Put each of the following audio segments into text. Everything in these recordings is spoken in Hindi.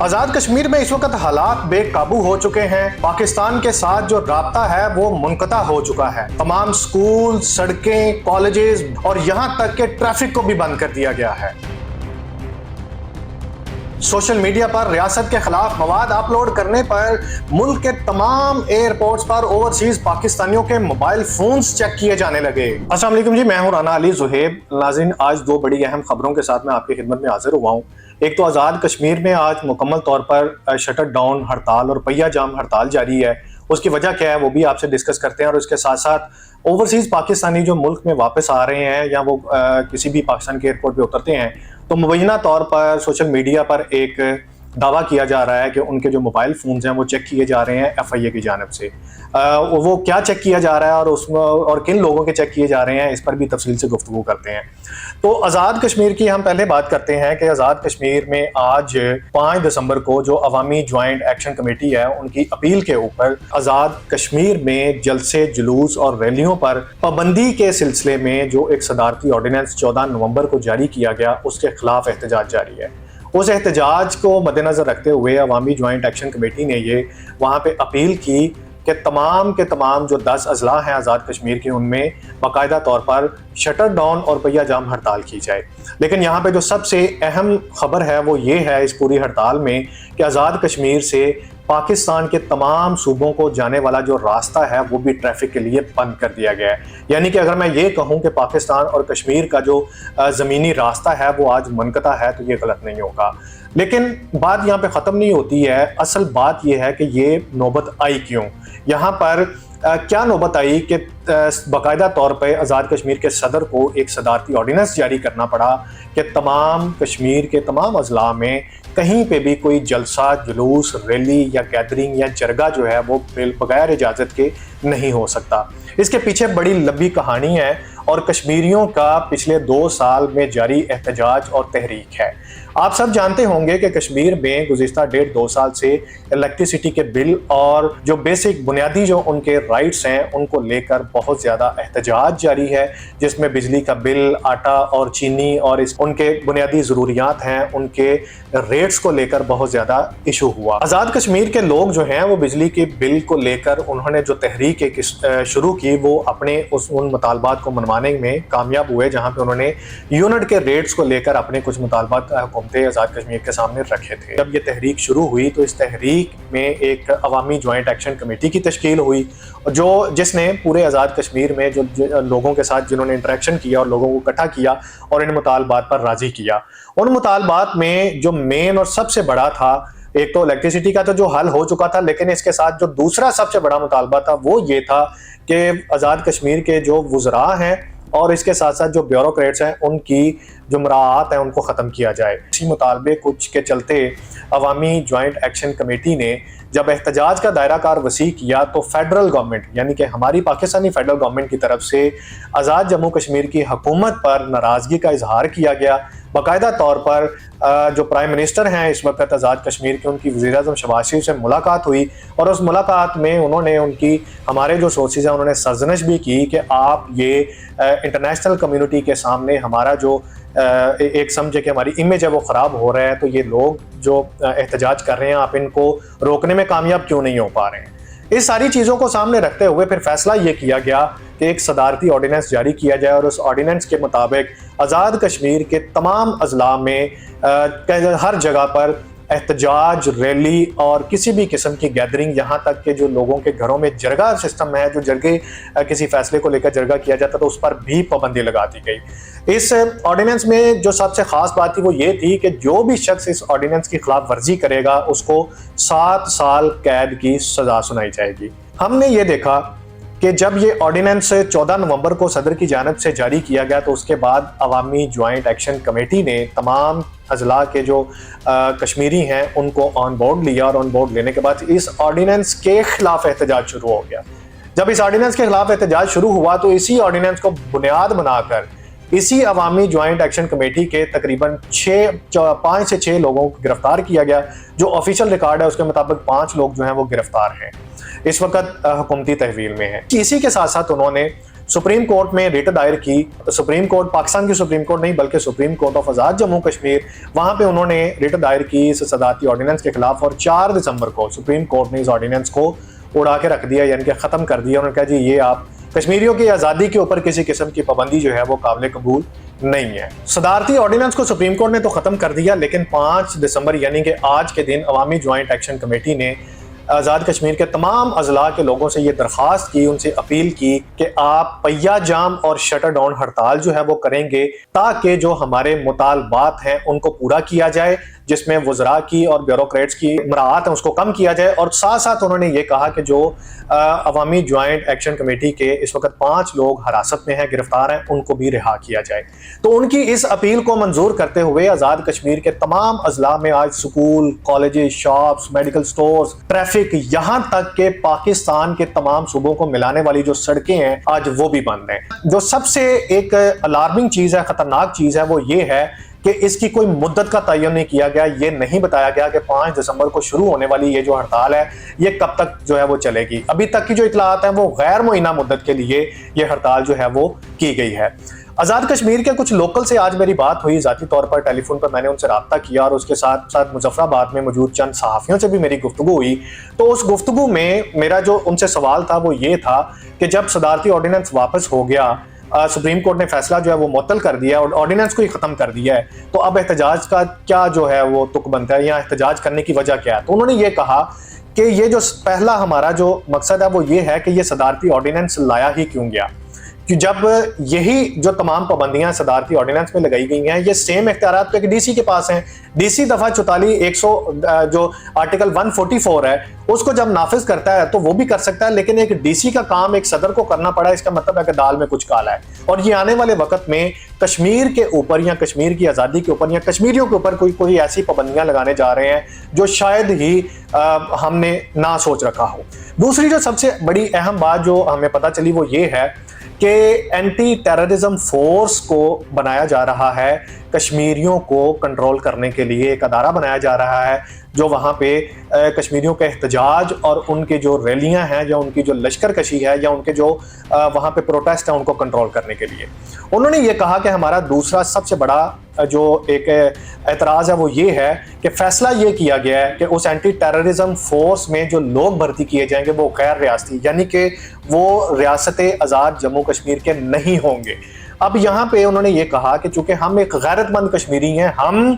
आजाद कश्मीर में इस वक्त हालात बेकाबू हो चुके हैं। पाकिस्तान के साथ जो राब्ता है वो मुनक़ता हो चुका है। तमाम स्कूल, सड़कें, कॉलेजेस और यहां तक के ट्रैफिक को भी बंद कर दिया गया है। सोशल मीडिया पर रियासत के खिलाफ मवाद अपलोड करने पर मुल्क के तमाम एयरपोर्ट्स पर ओवरसीज पाकिस्तानियों के मोबाइल फोन्स चेक किए जाने लगे। अस्सलाम वालेकुम जी, मैं हूं राना अली ज़ुहैब। नाज़रीन, आज दो बड़ी अहम खबरों के साथ मैं आपकी खिदमत में हाजिर हुआ हूं। एक तो आज़ाद कश्मीर में आज मुकम्मल तौर पर शटर डाउन हड़ताल और पहिया जाम हड़ताल जारी है। उसकी वजह क्या है वो भी आपसे डिस्कस करते हैं, और इसके साथ साथ ओवरसीज पाकिस्तानी जो मुल्क में वापस आ रहे हैं या वो किसी भी पाकिस्तान के एयरपोर्ट पे उतरते हैं, तो मुबैना तौर पर सोशल मीडिया पर एक दावा किया जा रहा है कि उनके जो मोबाइल फ़ोन्स हैं वो चेक किए जा रहे हैं FIA की जानिब से। वो क्या चेक किया जा रहा है और उसमें और किन लोगों के चेक किए जा रहे हैं, इस पर भी तफसील से गुफ्तगू करते हैं। तो आज़ाद कश्मीर की हम पहले बात करते हैं कि आज़ाद कश्मीर में आज 5 दिसंबर को जो अवामी ज्वाइंट एक्शन कमेटी है, उनकी अपील के ऊपर आज़ाद कश्मीर में जलसे, जुलूस और रैलियों पर पाबंदी के सिलसिले में जो एक सदारती ऑर्डिनेंस 14 नवंबर को जारी किया गया, उसके खिलाफ एहतजाज जारी है। उस एहतजाज को मद्देनज़र रखते हुए अवामी ज्वाइंट एक्शन कमेटी ने ये वहाँ पे अपील की कि तमाम के तमाम जो 10 अजला हैं आज़ाद कश्मीर के, उनमें बाकायदा तौर पर शटर डाउन और पहिया जाम हड़ताल की जाए। लेकिन यहाँ पे जो सबसे अहम खबर है वो ये है इस पूरी हड़ताल में कि आज़ाद कश्मीर से पाकिस्तान के तमाम सूबों को जाने वाला जो रास्ता है वो भी ट्रैफिक के लिए बंद कर दिया गया है। यानी कि अगर मैं ये कहूँ कि पाकिस्तान और कश्मीर का जो ज़मीनी रास्ता है वो आज मुनक़ता है, तो ये गलत नहीं होगा। लेकिन बात यहाँ पे ख़त्म नहीं होती है। असल बात यह है कि ये नौबत आई क्यों, यहाँ पर क्या नौबत आई कि बाकायदा तौर पर आज़ाद कश्मीर के सदर को एक सदारती ऑर्डिनेंस जारी करना पड़ा कि तमाम कश्मीर के तमाम अजला में कहीं पे भी कोई जलसा, जुलूस, रैली या गैदरिंग या जरगा जो है वो बगैर इजाज़त के नहीं हो सकता। इसके पीछे बड़ी लंबी कहानी है और कश्मीरियों का पिछले 2 साल में जारी एहतजाज और तहरीक है। आप सब जानते होंगे कि कश्मीर में गुज़िश्ता 1.5-2 साल से इलेक्ट्रिसिटी के बिल और जो बेसिक बुनियादी जो उनके राइट्स हैं उनको लेकर बहुत ज़्यादा एहतजाज जारी है, जिसमें बिजली का बिल, आटा और चीनी और उनके बुनियादी ज़रूरियात हैं उनके रेट्स को लेकर बहुत ज़्यादा इशू हुआ। आज़ाद कश्मीर के लोग जो हैं वो बिजली के बिल को लेकर उन्होंने जो तहरीक एक शुरू की, वो अपने उन मुतालबात को मनवाने में कामयाब हुए, जहाँ पे उन्होंने यूनिट के रेट्स को लेकर अपने कुछ मुतालबात हुकूमतें आज़ाद कश्मीर के सामने रखे थे। जब ये तहरीक शुरू हुई तो इस तहरीक में एक अवामी ज्वाइंट एक्शन कमेटी की तश्कील हुई, जिसने पूरे आज़ाद कश्मीर में जो लोगों के साथ जिन्होंने इंटरेक्शन किया और लोगों को इकट्ठा किया और इन मुतालबात पर राज़ी किया। उन मुतालबात में जो मेन और सबसे बड़ा था, एक तो इलेक्ट्रिसिटी का तो जो हल हो चुका था, लेकिन इसके साथ जो दूसरा सबसे बड़ा मुतालबा था वो ये था कि आज़ाद कश्मीर के जो वुज़रा हैं और इसके साथ साथ जो ब्यूरोक्रेट्स हैं उनकी जो मराआत है उनको ख़त्म किया जाए। इसी मुतालबे कुछ के चलते अवामी ज्वाइंट एक्शन कमेटी ने जब एहतजाज का दायरा कार वसी किया तो फेडरल गवर्नमेंट यानी कि हमारी पाकिस्तानी फेडरल गवर्नमेंट की तरफ से आज़ाद जम्मू कश्मीर की हुकूमत पर नाराज़गी का इजहार किया गया। बाकायदा तौर पर जो प्राइम मिनिस्टर हैं इस वक्त आज़ाद कश्मीर के, उनकी वज़ीर-ए-आज़म शहबाज शरीफ से मुलाकात हुई और उस मुलाकात में उन्होंने हमारे जो सोर्सेज हैं उन्होंने सरजनश भी की कि आप ये इंटरनेशनल कम्युनिटी के सामने हमारा जो एक समझे कि हमारी इमेज है वो ख़राब हो रहा है, तो ये लोग जो एहतजाज कर रहे हैं आप इनको रोकने में कामयाब क्यों नहीं हो पा रहे हैं। इस सारी चीज़ों को सामने रखते हुए फिर फैसला ये किया गया कि एक सदारती ऑर्डिनेंस जारी किया जाए और उस ऑर्डिनेंस के मुताबिक आज़ाद कश्मीर के तमाम अजला में हर जगह पर एहतजाज, रैली और किसी भी किस्म की गैदरिंग, यहाँ तक कि जो लोगों के घरों में जरगा सिस्टम है, जो जरगे किसी फैसले को लेकर जरगा किया जाता तो उस पर भी पाबंदी लगा दी गई। इस ऑर्डिनेंस में जो सबसे ख़ास बात थी वो ये थी कि जो भी शख्स इस ऑर्डिनेंस की खिलाफ वर्जी करेगा उसको 7 साल कैद की सज़ा सुनाई जाएगी। हमने ये देखा कि जब ये ऑर्डिनेंस 14 नवंबर को सदर की जानिब से जारी किया गया तो उसके बाद अवामी ज्वाइंट एक्शन कमेटी ने तमाम अजला के जो कश्मीरी हैं उनको ऑन बोर्ड लिया और ऑन बोर्ड लेने के बाद इस ऑर्डिनेंस के खिलाफ एहतजाज शुरू हो गया। जब इस ऑर्डिनेंस के खिलाफ एहतजाज शुरू हुआ तो इसी ऑर्डिनेंस को बुनियाद बनाकर इसी अवामी ज्वाइंट एक्शन कमेटी के तकरीबन 5 से 6 लोगों को गिरफ्तार किया गया। जो ऑफिशियल रिकॉर्ड है उसके मुताबिक 5 लोग जो हैं वो गिरफ्तार हैं, इस वक्त हुकूमती तहवील में है। इसी के साथ साथ उन्होंने सुप्रीम कोर्ट में रिट दायर की। सुप्रीम कोर्ट, पाकिस्तान की सुप्रीम कोर्ट नहीं बल्कि सुप्रीम कोर्ट ऑफ आज़ाद जम्मू कश्मीर, वहां पे उन्होंने रिट दायर की इस सदारती ऑर्डिनेंस के खिलाफ, और 4 दिसंबर को सुप्रीम कोर्ट ने इस ऑर्डिनेंस को उड़ा के रख दिया, यानी कि ख़त्म कर दिया। उन्होंने कहा जी ये आप कश्मीरियों की आज़ादी के ऊपर किसी किस्म की पाबंदी जो है वो काबिल कबूल नहीं है। सदारती ऑर्डिनेंस को सुप्रीम कोर्ट ने तो ख़त्म कर दिया, लेकिन 5 दिसंबर यानी कि आज के दिन अवामी ज्वाइंट एक्शन कमेटी ने आज़ाद कश्मीर के तमाम अजला के लोगों से ये दरख्वास्त की, उनसे अपील की कि आप पहिया जाम और शटर डाउन हड़ताल जो है वो करेंगे, ताकि जो हमारे मुतालबात हैं उनको पूरा किया जाए, जिसमें वज़रा की और ब्यूरोक्रेट्स की मराहत है उसको कम किया जाए। और साथ साथ उन्होंने ये कहा कि जो अवामी ज्वाइंट एक्शन कमेटी के इस वक्त 5 लोग हिरासत में हैं, गिरफ्तार हैं, उनको भी रिहा किया जाए। तो उनकी इस अपील को मंजूर करते हुए आज़ाद कश्मीर के तमाम अजला में आज school, colleges, shops, medical stores, traffic, यहाँ तक के पाकिस्तान के तमाम सूबों को मिलाने वाली जो सड़कें हैं आज वो भी बंद हैं। जो सबसे एक अलार्मिंग चीज़ है, खतरनाक चीज़ है, वो ये है कि इसकी कोई मुद्दत का तयन नहीं किया गया। ये नहीं बताया गया कि 5 दिसंबर को शुरू होने वाली ये जो हड़ताल है ये कब तक जो है वो चलेगी। अभी तक की जो इतलात है वो गैर मुइना मुद्दत के लिए ये हड़ताल जो है वो की गई है। आज़ाद कश्मीर के कुछ लोकल से आज मेरी बात हुई, ज़ाती तौर पर टेलीफोन पर मैंने उनसे रब्ता किया, और उसके साथ साथ मुजफ्फराबाद में मौजूद चंद सहाफ़ियों से भी मेरी गुफ्तगू हुई। तो उस गुफ्तगू में मेरा जो उनसे सवाल था वो ये था कि जब सदारती ऑर्डिनेंस वापस हो गया, सुप्रीम कोर्ट ने फैसला जो है वो मुअत्तल कर दिया और ऑर्डिनेंस को ही ख़त्म कर दिया है, तो अब एहतजाज का क्या जो है वो तुक बनता है, या एहतजाज करने की वजह क्या है। तो उन्होंने ये कहा कि ये जो पहला हमारा जो मकसद है वो ये है कि ये सदारती ऑर्डिनेंस लाया ही क्यों गया, कि जब यही जो तमाम पाबंदियां सदारती ऑर्डिनेंस में लगाई गई हैं, ये सेम इख्तियारात तो एक डीसी के पास हैं। डीसी दफ़ा 44 जो आर्टिकल 144 है उसको जब नाफिज करता है तो वो भी कर सकता है, लेकिन एक डीसी का काम एक सदर को करना पड़ा, इसका मतलब है कि दाल में कुछ काला है। और ये आने वाले वक्त में कश्मीर के ऊपर या कश्मीर की आज़ादी के ऊपर या कश्मीरियों के ऊपर कोई ऐसी पाबंदियां लगाने जा रहे हैं जो शायद ही हमने ना सोच रखा हो। दूसरी जो सबसे बड़ी अहम बात जो हमें पता चली वो ये है कि एंटी टेररिज्म फोर्स को बनाया जा रहा है, कश्मीरियों को कंट्रोल करने के लिए एक अदारा बनाया जा रहा है जो वहाँ पे कश्मीरियों के एहतजाज और उनके जो रैलियाँ हैं या उनकी जो लश्कर कशी है या उनके जो वहाँ पे प्रोटेस्ट हैं उनको कंट्रोल करने के लिए। उन्होंने ये कहा कि हमारा दूसरा सबसे बड़ा जो एक एतराज़ है वो ये है कि फैसला ये किया गया है कि उस एंटी टेररिज्म फोर्स में जो लोग भर्ती किए जाएंगे वो गैर रियासती, यानी कि वो रियासत आज़ाद जम्मू कश्मीर के नहीं होंगे। अब यहाँ पे उन्होंने ये कहा कि चूंकि हम एक गैरतमंद कश्मीरी हैं, हम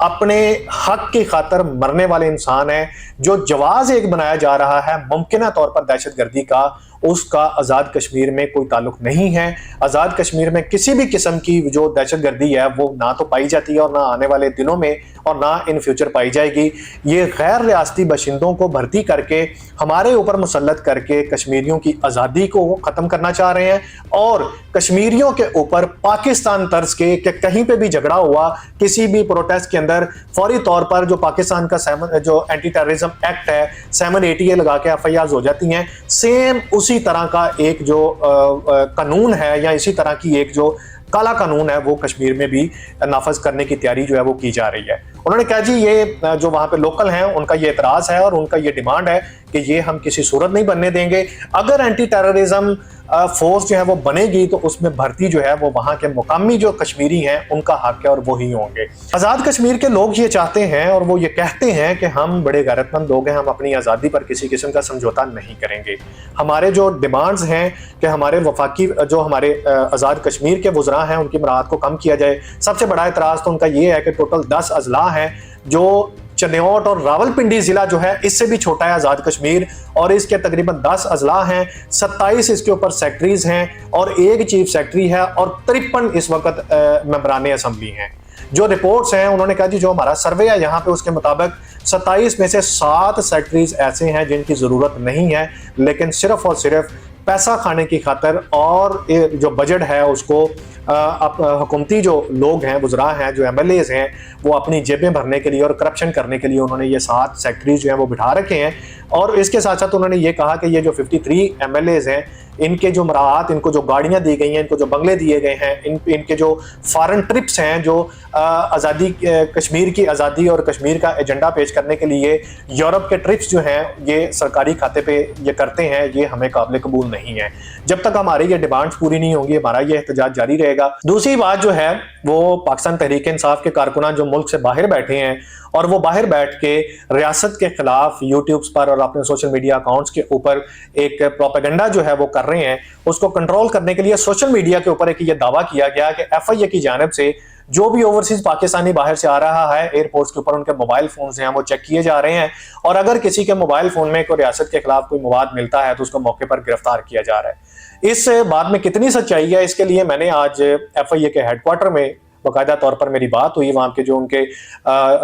अपने हक की खातर मरने वाले इंसान हैं, जो जवाज एक बनाया जा रहा है मुमकिना तौर पर दहशतगर्दी का, उसका आज़ाद कश्मीर में कोई ताल्लुक नहीं है। आज़ाद कश्मीर में किसी भी किस्म की जो दहशतगर्दी है वो ना तो पाई जाती है और ना आने वाले दिनों में और ना इन फ्यूचर पाई जाएगी। ये गैर रियासती बाशिंदों को भर्ती करके हमारे ऊपर मुसल्लत करके कश्मीरियों की आज़ादी को ख़त्म करना चाह रहे हैं, और कश्मीरियों के ऊपर पाकिस्तान तर्ज के कि कहीं पे भी झगड़ा हुआ, किसी भी प्रोटेस्ट के अंदर फौरी तौर पर जो पाकिस्तान का जो एंटी टेररिज्म एक्ट है 780 लगा के FIRs हो जाती हैं। सेम उसी तरह का एक जो कानून है या इसी तरह की एक जो काला कानून है वो कश्मीर में भी नाफज करने की तैयारी जो है वो की जा रही है। उन्होंने कहा जी ये जो वहाँ पे लोकल हैं उनका ये एतराज़ है और उनका ये डिमांड है कि ये हम किसी सूरत नहीं बनने देंगे। अगर एंटी टेररिज्म फोर्स जो है वो बनेगी तो उसमें भर्ती जो है वो वहाँ के मुकामी जो कश्मीरी हैं उनका हक है और वो ही होंगे। आज़ाद कश्मीर के लोग ये चाहते हैं और वो ये कहते हैं कि हम बड़े गैरतमंद लोग हैं, हम अपनी आज़ादी पर किसी किस्म का समझौता नहीं करेंगे। हमारे जो डिमांड्स हैं कि हमारे वफाकी जो हमारे आज़ाद कश्मीर के वज़रा हैं उनकी मराहत को कम किया जाए। सबसे बड़ा एतराज़ तो उनका ये है कि टोटल 10 अजला हैं, जो चन्योट और रावलपिंडी जिला जो है इससे भी छोटा है आज़ाद कश्मीर, और इसके तकरीबन 10 अजला हैं, 27 इसके ऊपर सेक्रेटरीज हैं और 1 चीफ सेक्रेटरी है और 53 इस वक्त मेंबरान असम्बली हैं। जो रिपोर्ट्स हैं उन्होंने कहा जी जो हमारा सर्वे है यहाँ पे उसके मुताबिक 27 में से 7 सेक्रेटरीज ऐसे हैं जिनकी ज़रूरत नहीं है, लेकिन सिर्फ और सिर्फ पैसा खाने की खातर और जो बजट है उसको हुकूमती जो लोग हैं, वज़रा हैं, जो MLAs हैं, वो अपनी जेबें भरने के लिए और करप्शन करने के लिए उन्होंने ये 7 सेक्रेटरीज जो हैं वो बिठा रखे हैं। और इसके साथ साथ उन्होंने ये कहा कि ये जो 53 MLAs हैं इनके जो मराहत, इनको जो गाड़ियां दी गई हैं, इनको जो बंगले दिए गए हैं, इनके जो फॉरेन ट्रिप्स हैं, जो आज़ादी, कश्मीर की आज़ादी और कश्मीर का एजेंडा पेश करने के लिए यूरोप के ट्रिप्स जो हैं ये सरकारी खाते पे ये करते हैं, ये हमें काबिल कबूल नहीं है। जब तक हमारी ये डिमांड्स पूरी नहीं होंगी, हमारा ये एहतजाज जारी रहेगा। दूसरी बात जो है वो पाकिस्तान तहरीक इंसाफ के कारकुनान जो मुल्क से बाहर बैठे हैं और वो बाहर बैठ के रियासत के खिलाफ यूट्यूब्स पर और अपने सोशल मीडिया अकाउंट्स के ऊपर एक प्रोपेगेंडा जो है वो कर रहे हैं, उसको कंट्रोल करने के लिए सोशल मीडिया के ऊपर एक ये दावा किया गया कि FIA की जानिब से जो भी ओवरसीज पाकिस्तानी बाहर से आ रहा है, एयरपोर्ट्स के ऊपर उनके मोबाइल फोन हैं वो चेक किए जा रहे हैं और अगर किसी के मोबाइल फोन में कोई रियासत के खिलाफ कोई मवाद मिलता है तो उसको मौके पर गिरफ्तार किया जा रहा है। इस बात में कितनी सच्चाई है, इसके लिए मैंने आज FIA के हेडक्वार्टर में बाकायदा तौर पर मेरी बात हुई, वहाँ के जो उनके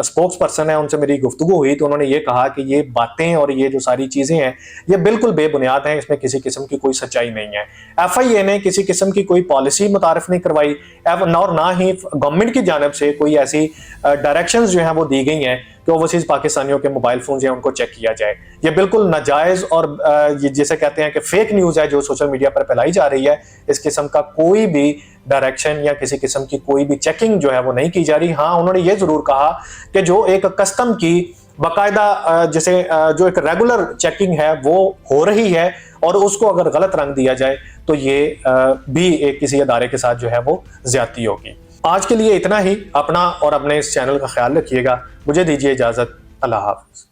स्पोक्स पर्सन है उनसे मेरी गुफ्तगू हुई, तो उन्होंने ये कहा कि ये बातें और ये जो सारी चीज़ें हैं ये बिल्कुल बेबुनियाद हैं, इसमें किसी किस्म की कोई सच्चाई नहीं है। FIA ने किसी किस्म की कोई पॉलिसी मुतारिफ नहीं करवाई और ना ही गवर्नमेंट की जानिब से कोई ऐसी डायरेक्शंस जो हैं वो दी गई हैं कि ओवरसीज पाकिस्तानियों के मोबाइल फोन हैं उनको चेक किया जाए। ये बिल्कुल नाजायज़ और ये जिसे कहते हैं कि फेक न्यूज़ है जो सोशल मीडिया पर फैलाई जा रही है। इस किस्म का कोई भी डायरेक्शन या किसी किस्म की कोई भी चेकिंग जो है वो नहीं की जा रही। हाँ, उन्होंने ये जरूर कहा कि जो एक कस्टम की बाकायदा जैसे जो एक रेगुलर चेकिंग है वो हो रही है और उसको अगर गलत रंग दिया जाए तो ये भी एक किसी अदारे के साथ जो है वो ज्यादती होगी। आज के लिए इतना ही। अपना और अपने इस चैनल का ख्याल रखिएगा। मुझे दीजिए इजाजत। अल्लाह हाफ़िज़।